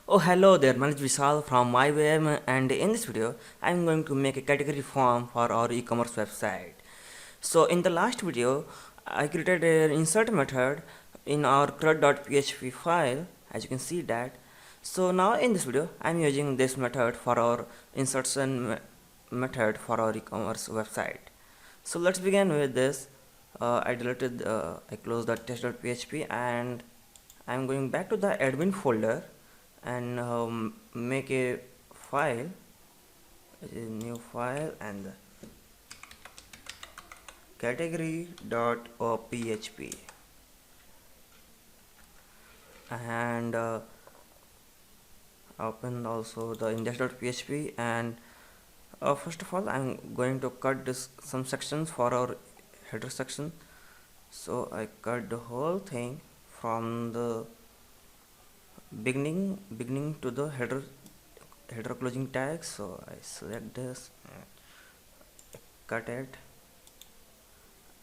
Oh, hello there, my name is Vishal from MyWM, and in this video I'm going to make a category form for our e-commerce website. So in the last video I created an insert method in our crud.php file, as you can see that. So now in this video I'm using this method for our insertion method for our e-commerce website. So let's begin with this. I closed the test.php and I'm going back to the admin folder and make a file, a new file, and category.php, and open also the index.php. And first of all I'm going to cut this some sections for our header section. So I cut the whole thing from the beginning to the header closing tag. So I select this and cut it,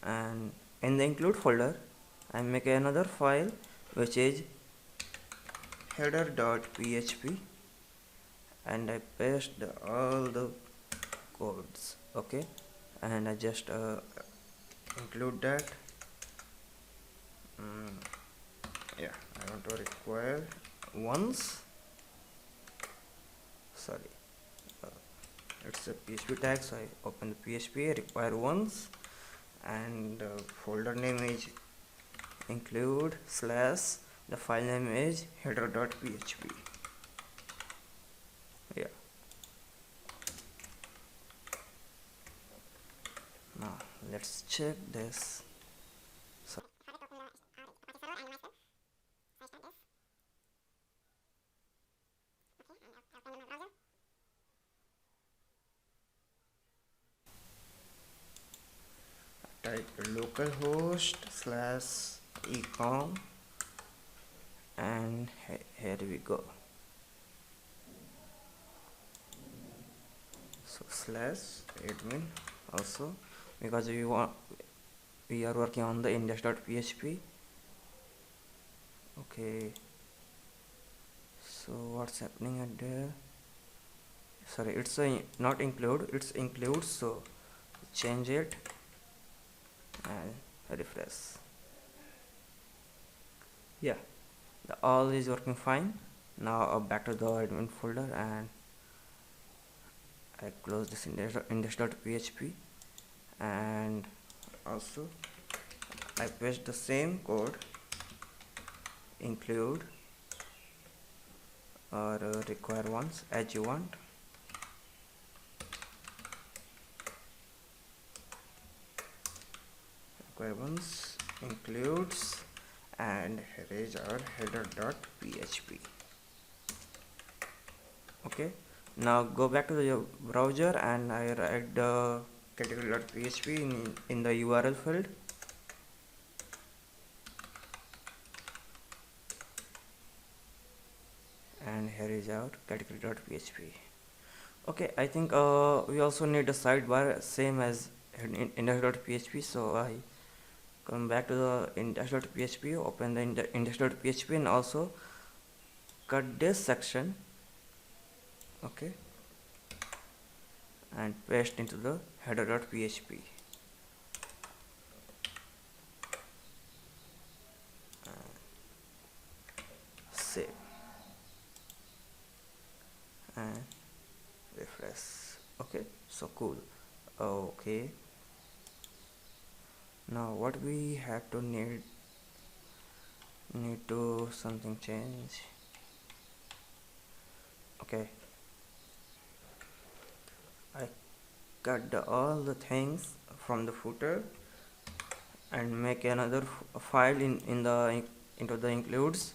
and in the include folder I make another file which is header.php, and I paste all the codes. Okay, and I just include that. Yeah, I want to require once, sorry, it's a PHP tag, so I open the PHP require once, and folder name is include slash the file name is header.php. Yeah, now let's check this. So type localhost slash ecom, and here we go. So slash admin also, because we are working on the index.php. Okay, so what's happening at there? Sorry, it's a not include, it's include. So change it and refresh. Yeah, the all is working fine. Now back to the admin folder, and I close this index.php, and also I paste the same code, include or require once as you want. Require once includes, and here is our header.php. Okay, now go back to the browser and I write the category.php in the URL field. And here is our category.php. Okay, I think we also need a sidebar same as index.php. So I come back to the index.php, open the index.php, and also cut this section. Okay, and paste into the header.php. Save and refresh. Okay, so cool. Okay, now what we have to need to something change. Okay, I cut all the things from the footer and make another file into the includes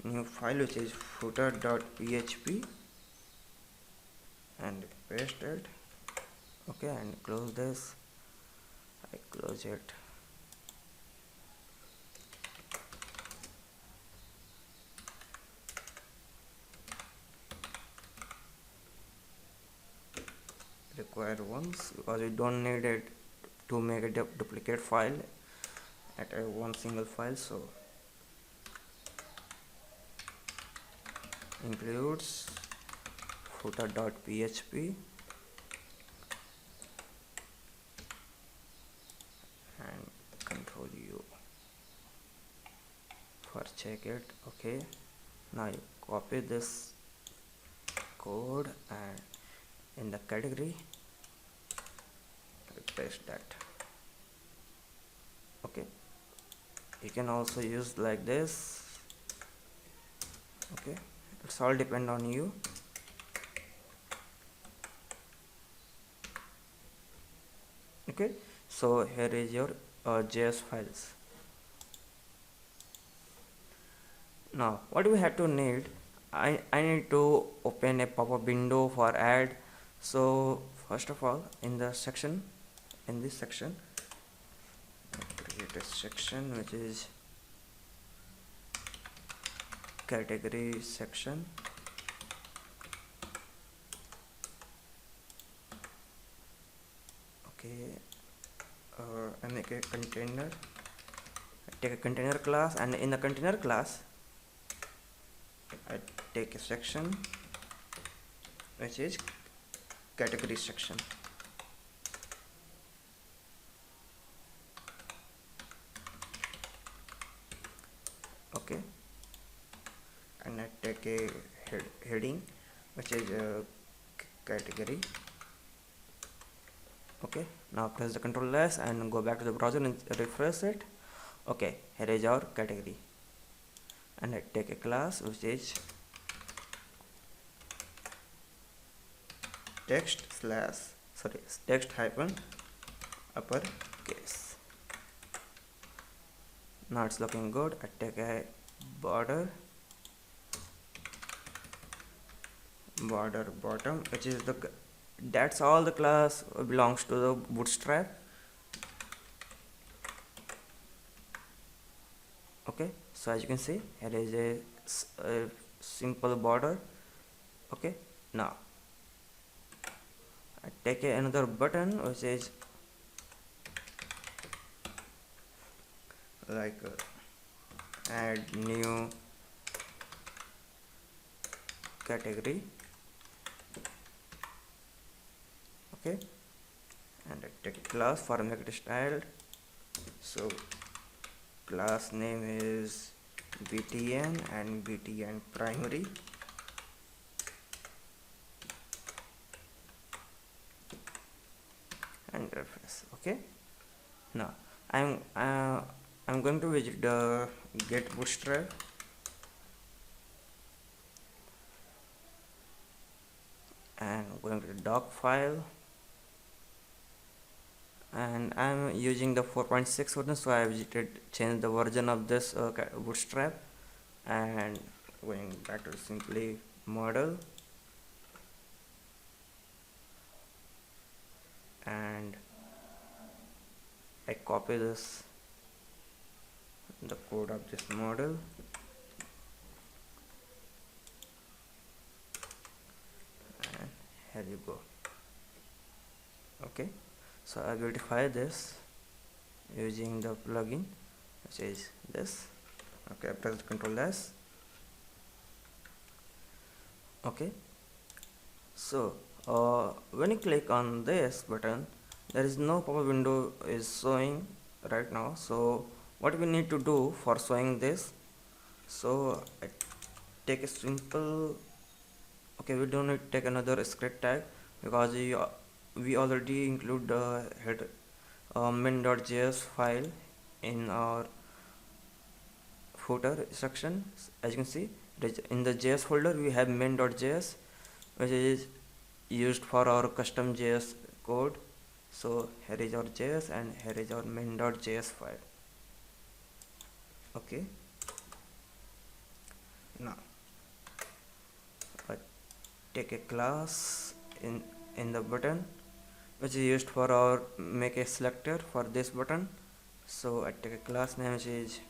new file which is footer.php, and paste it. Okay, and close this. I close it. Require once, because we don't need it to make a duplicate file at one single file. So includes footer.php and control U for check it. Okay, now you copy this code and in the category paste that. Okay, you can also use like this. Okay, it's all depend on you. Okay, so here is your JS files. Now what we have to need, I need to open a pop-up window for add. So first of all, in this section create a section which is category section. Okay, I make a container, I take a container class, and in the container class I take a section which is category section. Okay, and I take a heading which is category. Okay, now press the Ctrl S and go back to the browser and refresh it. Okay, here is our category, and I take a class which is text hyphen uppercase. Now it's looking good. I take a border bottom, which is that's all the class belongs to the bootstrap. Okay, so as you can see, here is a simple border. Okay, now I take another button which is like add new category. Okay, and I take a class for make it styled. So class name is btn and btn primary. And refresh. Okay, now I'm going to visit the get bootstrap. And going to the doc file, and I'm using the 4.6 version, so I visited change the version of this bootstrap, and going back to simply model, and I copy this the code of this model, and here you go. Okay, so I beautify this using the plugin which is this. Okay, I press Ctrl S. Okay, so when you click on this button, there is no pop-up window is showing right now. So what we need to do for showing this, so I take a simple, okay, we don't need to take another script tag because we already include the head min.js file in our footer section. As you can see, in the JS folder we have min.js, which is used for our custom JS code. So here is our JS and here is our min.js file. Okay, now I take a class in the button which is used for our make a selector for this button. So I take a class name which is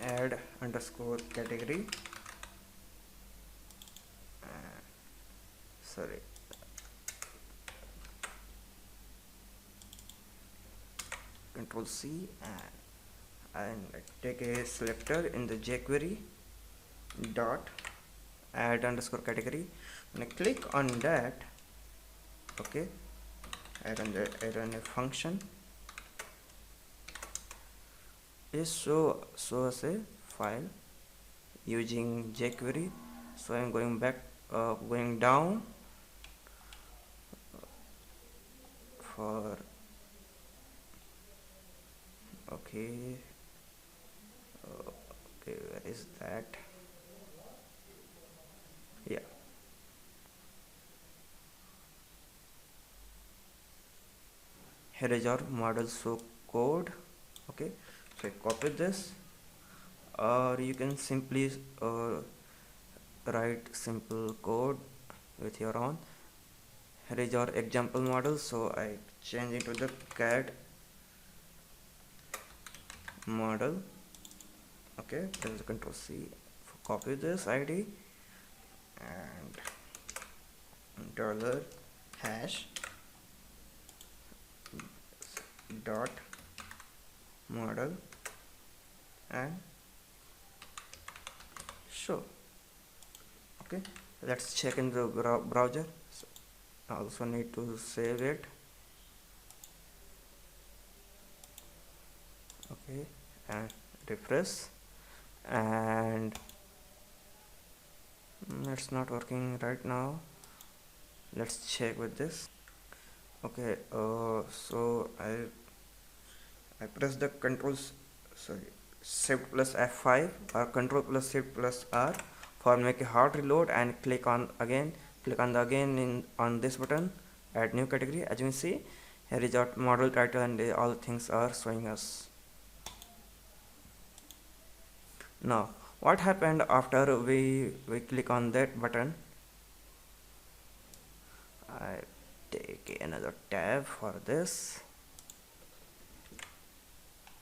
add underscore category, sorry, Control C, and I take a selector in the jQuery dot add underscore category. When I click on that, okay, I run a function is show us a file using jQuery. So I'm going back, going down for okay, okay, where is that? Yeah, here is our model show code. Okay, so I copy this, or you can simply write simple code with your own. Here is our example model, so I change into the cat model. Okay, press Ctrl C, copy this ID and dollar hash dot model and show. Okay, let's check in the browser. So I also need to save it. Okay, and refresh, and it's not working right now. Let's check with this. Okay, so I press the shift plus F5 or control plus shift plus R for make a hard reload, and click on the again on this button, add new category. As you can see, here is our model title and all things are showing us. Now what happened after we click on that button? I take another tab for this.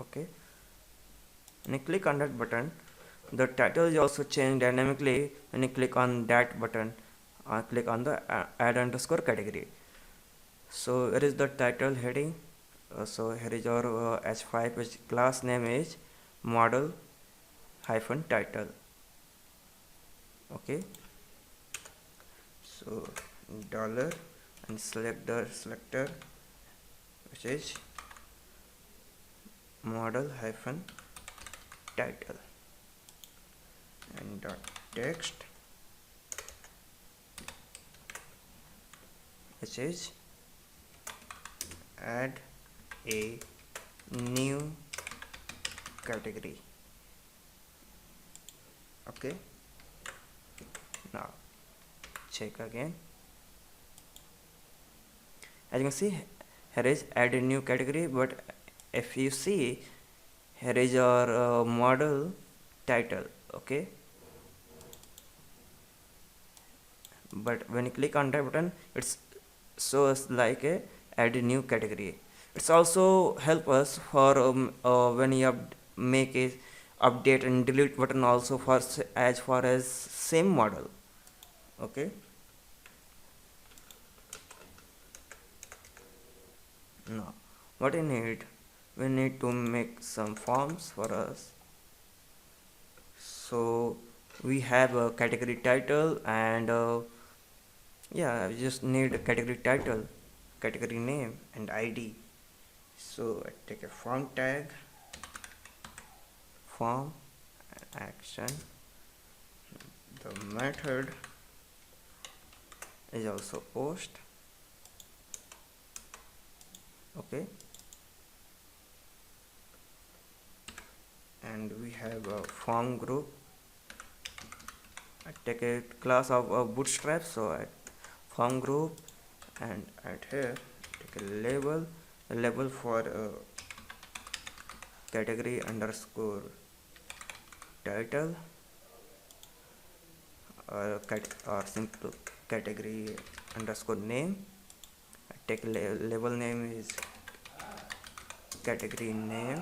Okay, when you click on that button, the title is also changed dynamically. When you click on that button, click on the add underscore category. So here is the title heading. So here is our h5, which class name is model hyphen title. Okay, so dollar and select the selector, which is model hyphen title, and dot text, which is add a new category. Okay, now check again. As you can see, here is add a new category, but if you see, here is our model title. Okay, but when you click on that button, it's shows like a add a new category. It's also help us for when you make a update and delete button also for as far as same model. Okay, now what we need to make some forms for us. So we have a category title, and yeah, we just need a category title, category name and ID. So I take a form tag, form action. The method is also post. Okay, and we have a form group. I take a class of bootstrap, so I form group, and at here take a label for category underscore title, or simple category underscore name. I take label name is category name,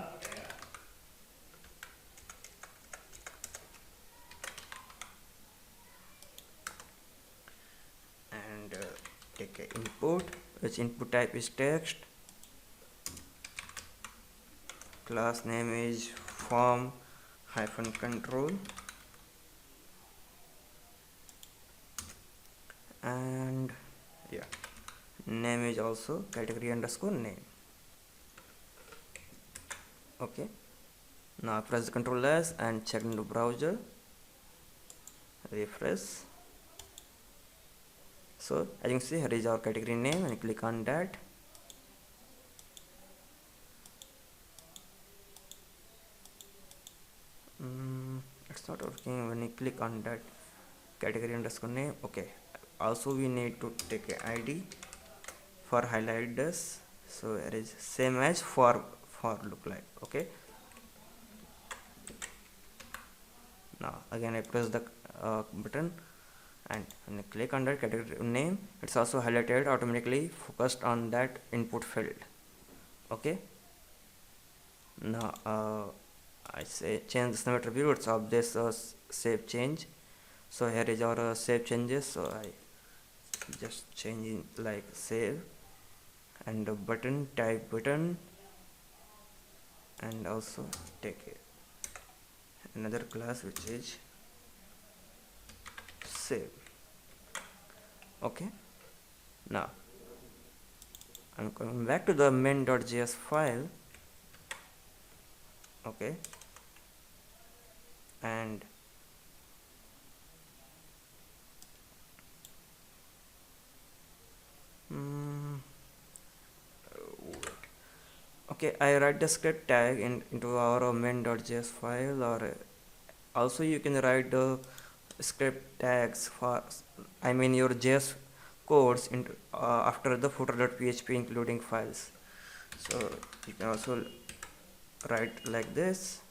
and take a input, which input type is text. Class name is form hyphen control, name is also category underscore name. Okay, now press Ctrl S and check in the browser, refresh. So as you can see, here is our category name, and click on that. It's not working when you click on that category underscore name. Okay, also we need to take a ID for highlight this. So it is same as for look like. Okay, now again I press the button, and when I click on that category name, it's also highlighted automatically, focused on that input field. Okay, now I say change the snap attributes of this save change. So here is our save changes. So I just change like save, and the button type button, and also take another class which is save. Okay, now I'm coming back to the main.js file. Okay, and okay, I write the script tag into our main.js file, or also you can write the script tags for, I mean your JS codes into after the footer.php including files. So you can also write like this,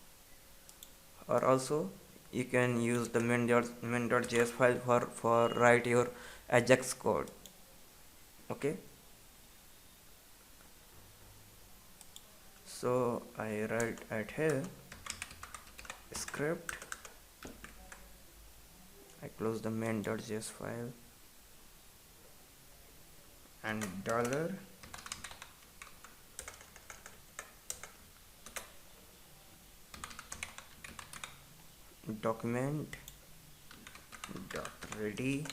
or also you can use the main.js file for write your Ajax code. Okay, so I write at here script, I close the main.js file, and dollar document dot ready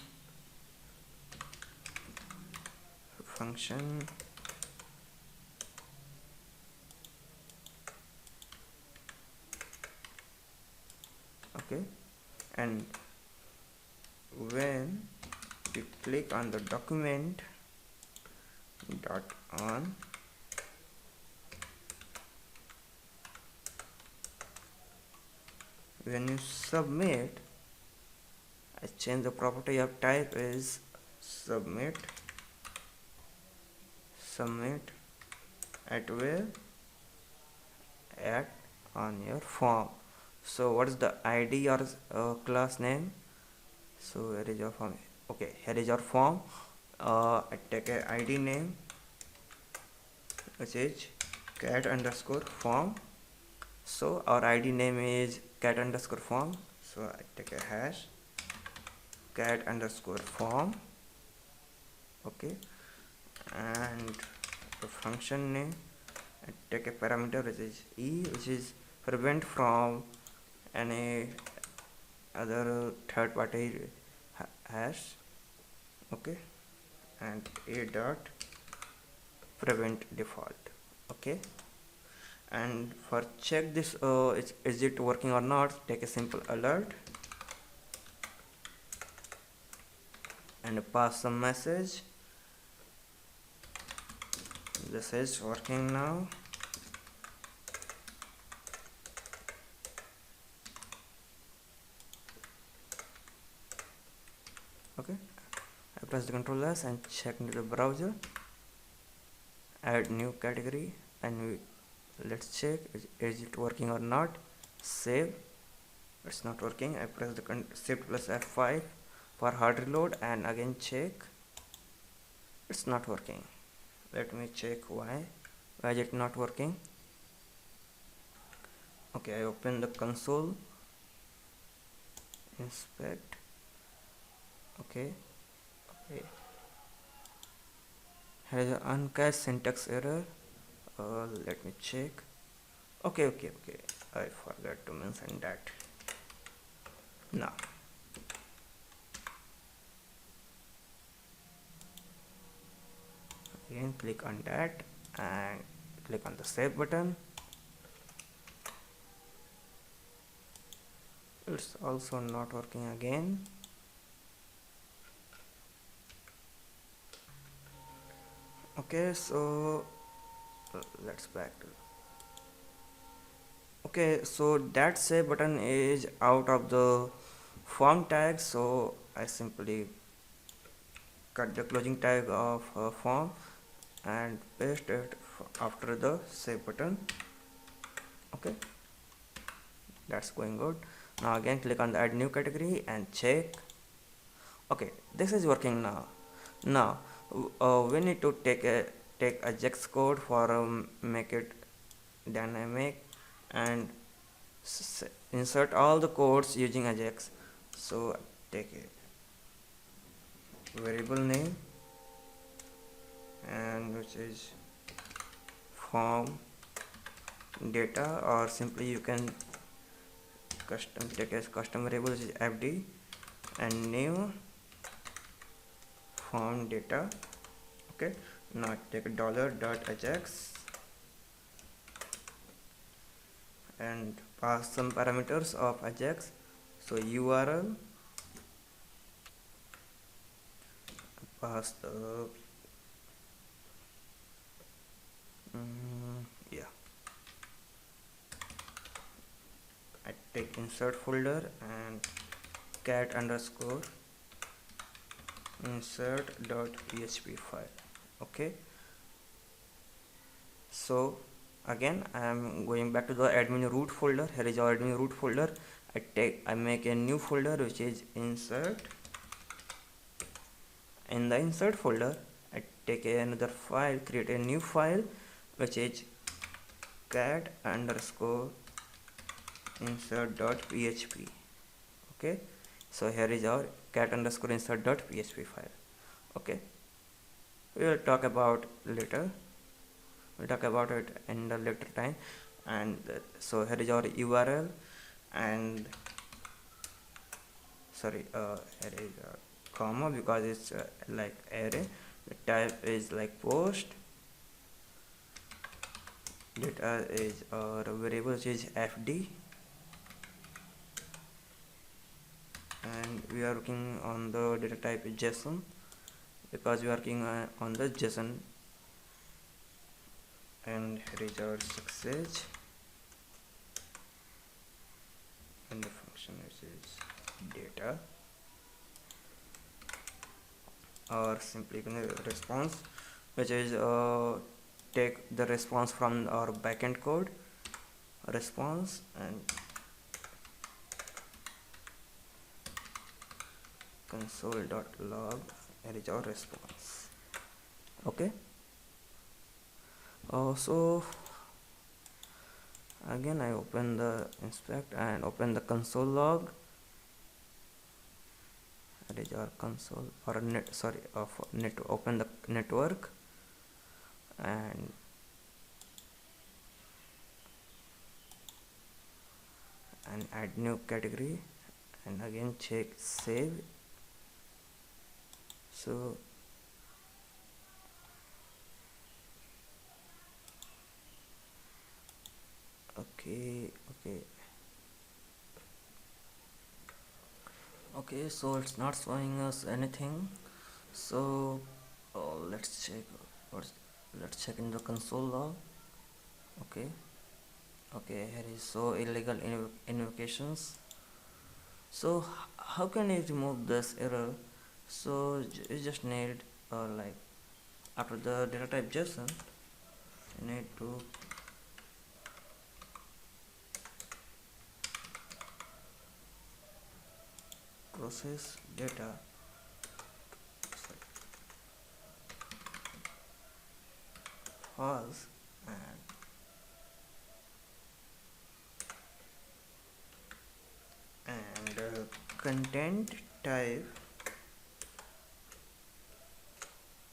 function okay, and when you click on the document dot on, when you submit, I change the property of type is submit at where, at on your form. So what is the ID or class name? So here is your form. Okay, here is your form. I take a ID name which is cat underscore form. So our ID name is cat underscore form. So I take a hash cat underscore form. Okay, and the function name, I take a parameter which is e, which is prevent from any other third party hash. Okay, and a dot prevent default. Okay, and for check this is it working or not, take a simple alert and pass some message. This is working now. Okay, I press the Ctrl S and check into the browser, add new category, and let's check is it working or not. Save, it's not working. I press the shift plus F5 for hard reload, and again check, it's not working. Let me check why is it not working. Okay, I open the console, inspect. Okay, here is an uncached syntax error. Let me check. Okay, I forgot to mention that. Now again click on that and click on the save button. It's also not working again. Okay, so let's back to. Okay, so that save button is out of the form tag, so I simply cut the closing tag of form and paste it after the save button. Okay, that's going good. Now again click on the add new category and check. Okay, this is working now. Now we need to take Ajax code for make it dynamic and insert all the codes using Ajax. So take a variable name and which is form data, or simply you can take as custom variable which is fd and new form data. Okay, now take a $.ajax and pass some parameters of Ajax. So URL, pass the yeah, I take insert folder and cat underscore insert.php file. Okay, so again I am going back to the admin root folder. Here is our admin root folder. I make a new folder which is insert. In the insert folder I take another file, create a new file which is cat underscore insert.php. okay, so here is our cat underscore insert.php file. Okay, we will talk about later, we'll talk about it in the later time. And so here is our URL and sorry, here is a comma because it's like array. The type is like post. Data is our variable which is fd, and we are working on the data type is JSON because we are working on the JSON. And here is our success and the function which is data, or simply response which is take the response from our backend code response and console.log. Here is our response. Okay, so again I open the inspect and open the console log. That is our console or net, sorry, of net. Open the network and add new category and again check save. So okay, so it's not showing us anything. So let's check let's check in the console log. Okay, here is so illegal invocations. So how can I remove this error? So you just need like after the data type JSON you need to process data false and content type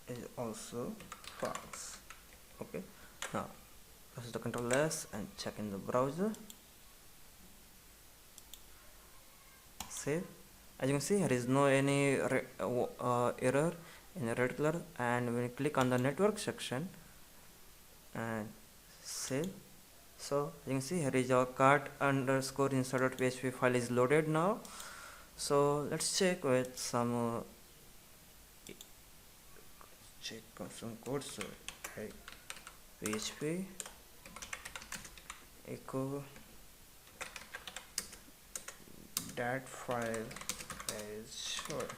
is also false. Okay, now press the Ctrl S and check in the browser. Save. As you can see, there is no any error in a red color, and when you click on the network section and save, so you can see here is our cart underscore insert.php file is loaded now. So let's check with some check on some code. So hey, PHP echo that file is short.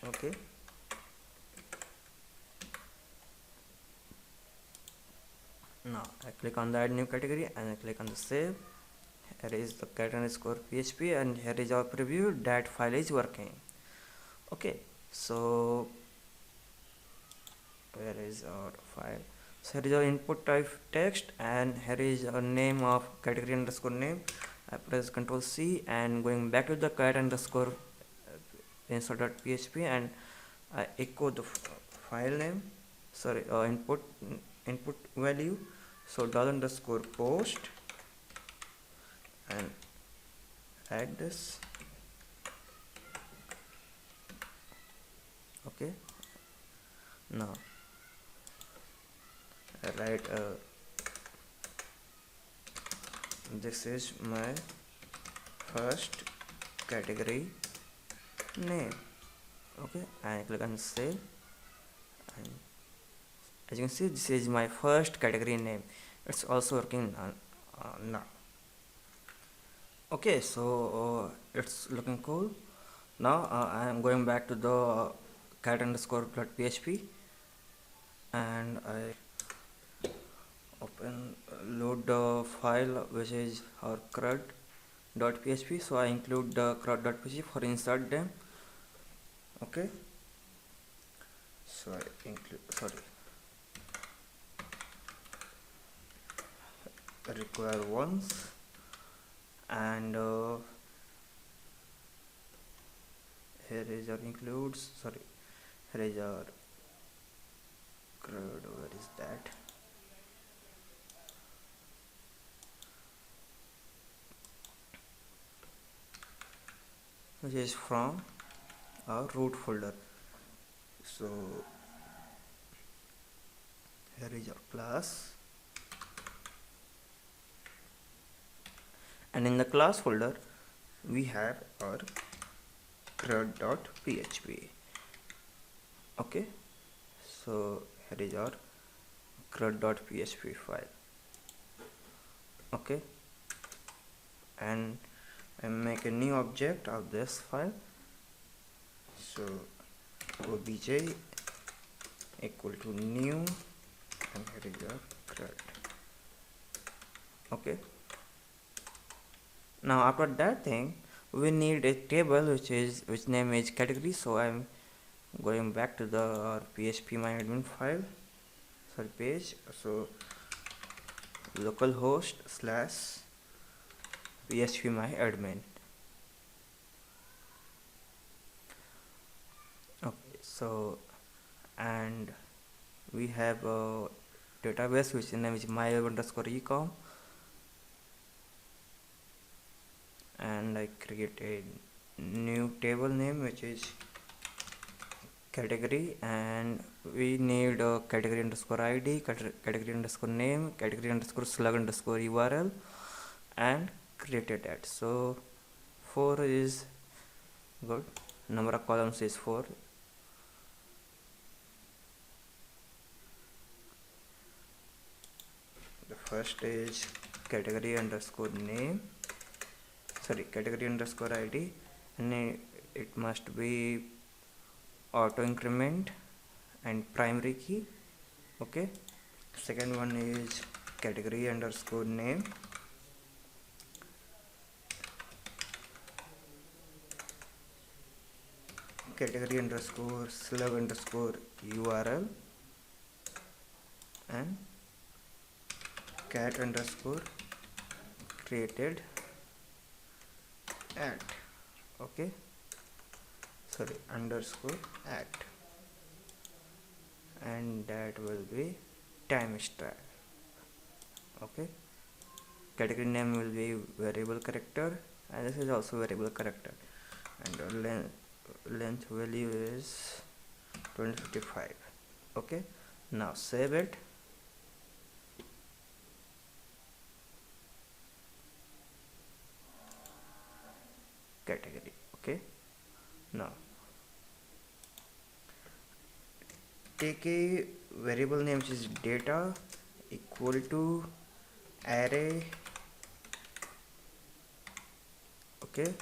Okay. Now I click on the add new category and I click on the save. Here is the cat underscore PHP, and here is our preview. That file is working. Okay, so where is our file? So here is our input type text, and here is our name of category underscore name. I press Ctrl C and going back to the cat underscore insert.php, and I echo the file name. Sorry, input value. So dollar underscore post and add this. Okay, now I write this is my first category name. Okay, and click on save, and as you can see, this is my first category name. It's also working now. Okay, so it's looking cool. Now I am going back to the cat underscore .php, and I load the file which is our crud.php. So I include the crud.php for insert them. Okay, so I include require once, and here is our includes, here is our crud. Where is that? Which is from our root folder. So here is our class, and in the class folder we have our crud.php. Okay, so here is our crud.php file. Okay, and I make a new object of this file. So obj equal to new, and here is our crud. Okay, now after that thing we need a table which name is category. So I'm going back to the PHP my admin file, page. So localhost / PHP my admin. Okay, so and we have a database which name is my_ecom, and I create a new table name which is category, and we need a category underscore id, category underscore name, category underscore slug underscore url, and created that. So 4 is good, number of columns is 4. The first is category underscore name, category underscore id, and it must be auto increment and primary key. Okay, second one is category underscore name, category underscore slug underscore url, and cat underscore created at. Okay, underscore at, and that will be time stamp. Okay, category name will be variable character, and this is also variable character, and length value is 2055. Okay, now save it. Category. Okay, now take a variable name which is data equal to array. Okay,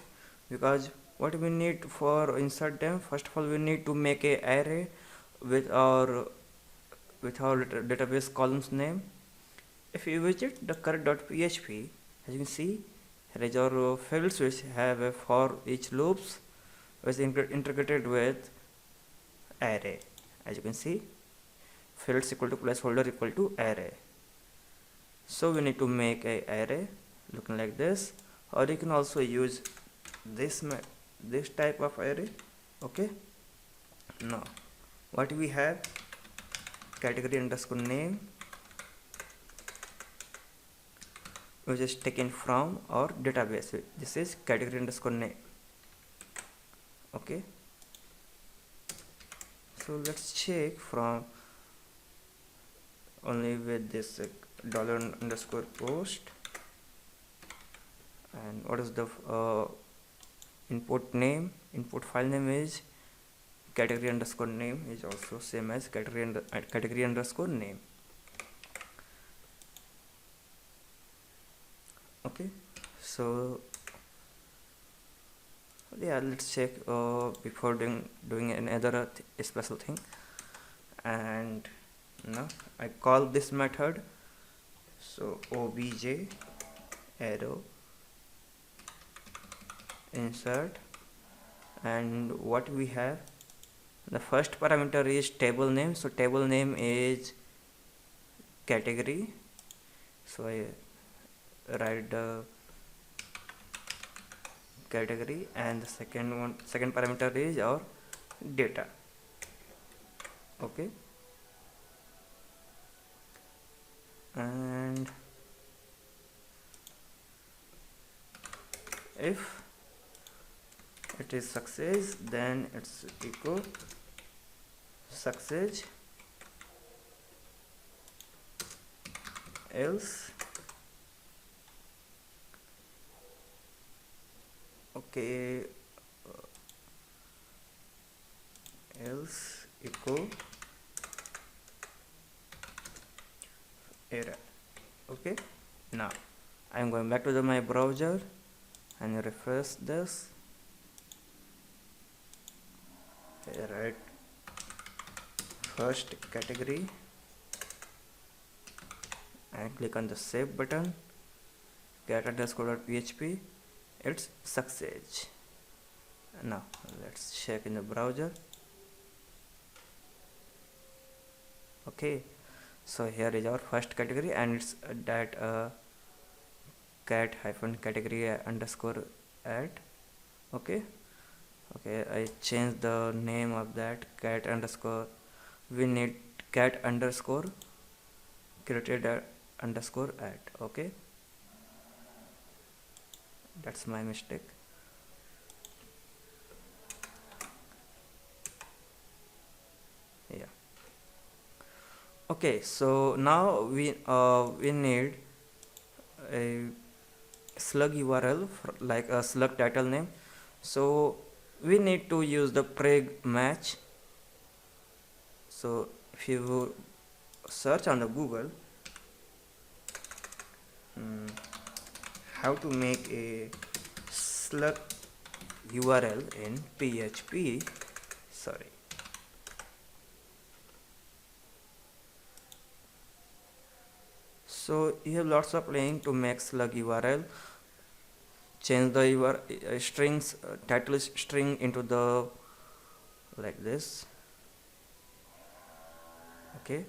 because what we need for insert them, first of all we need to make a array with our database columns name. If you visit the current.php, as you can see, here is our fields which have a for each loops which is integrated with array. As you can see, fields equal to placeholder equal to array. So we need to make a array looking like this, or you can also use this type of array. Okay, now what we have, category underscore name, which is taken from our database. This is category underscore name. Okay, so let's check from only with this dollar underscore post. And what is the input name? Input file name is category underscore name, is also same as category underscore name. Okay, so yeah, let's check before doing another special thing. And now I call this method, so obj arrow insert, and what we have, the first parameter is table name, so table name is category, so I write the category, and the second parameter is our data. Okay, and if it is success, then it's echo success, else. Okay, else echo error. Okay, now I am going back to my browser and refresh this. Write first category and click on the save button, get underscore.php, it's success. Now let's check in the browser. Okay, so here is our first category, and it's that cat hyphen category underscore add. Okay, I changed the name of that cat underscore. We need cat underscore created underscore add. Okay, that's my mistake. Yeah. Okay, so now we need a slug URL like a slug title name, so we need to use the preg match. So if you search on the Google how to make a slug URL in PHP, sorry, so you have lots of link to make slug URL. Change the URL strings title string into the like this. Okay,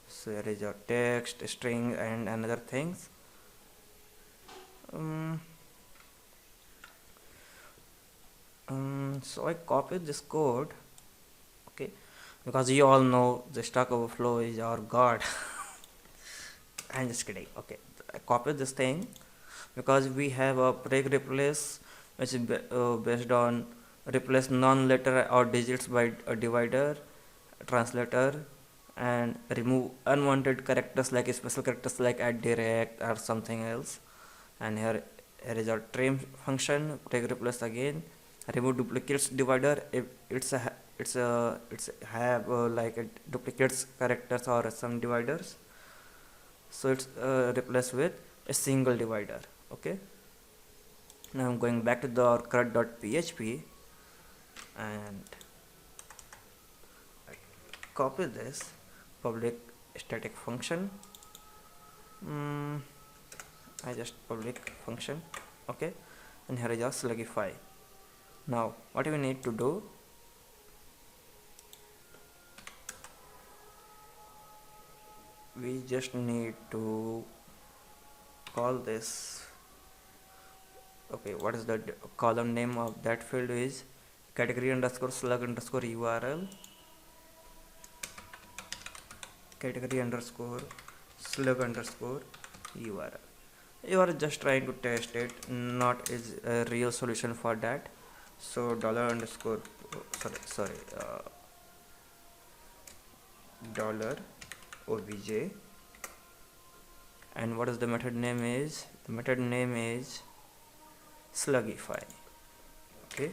so here is your text string and another things. So I copied this code. Okay, because you all know the Stack Overflow is our god. I'm just kidding. Okay, I copied this thing because we have a break replace which is based on replace non-letter or digits by a divider translator, and remove unwanted characters like special characters like at direct or something else. And here is our trim function, take replace again, remove duplicates divider if it's have like a duplicates characters or some dividers, so it's replaced with a single divider. Okay, now I'm going back to the crud.php and copy this public static function. I just public function. Okay, and here is our slugify. Now what we need to do, we just need to call this. Okay, what is the column name of that field is category underscore slug underscore url, category underscore slug underscore url. You are just trying to test it, not is a real solution for that. So dollar underscore dollar obj, and what is the method name is, the method name is slugify. Okay,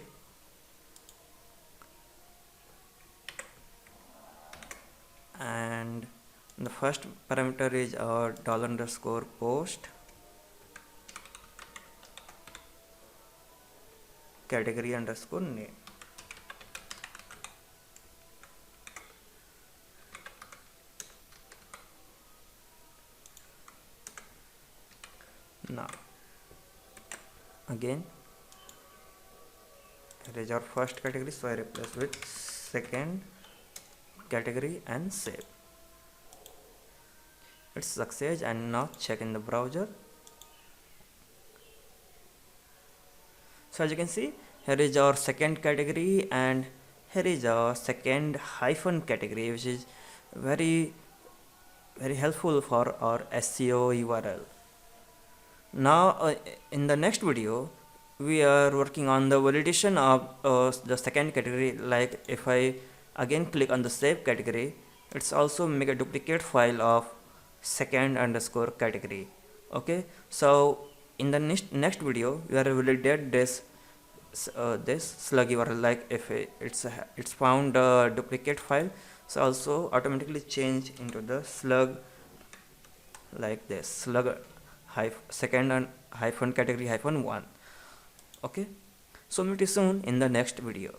and the first parameter is our dollar underscore post category underscore name. Now again, here is our first category, so I replace with second category and save. It's success, and now check in the browser. So as you can see, here is our second category and here is our second hyphen category, which is very helpful for our SEO URL. Now in the next video we are working on the validation of the second category. Like if I again click on the save category, it's also make a duplicate file of second underscore category. Okay, so in the next video we are validate this slug URL. Like if it's found a duplicate file, so also automatically change into the slug like this, slug second and hyphen category hyphen 1. Okay, so meet you soon in the next video.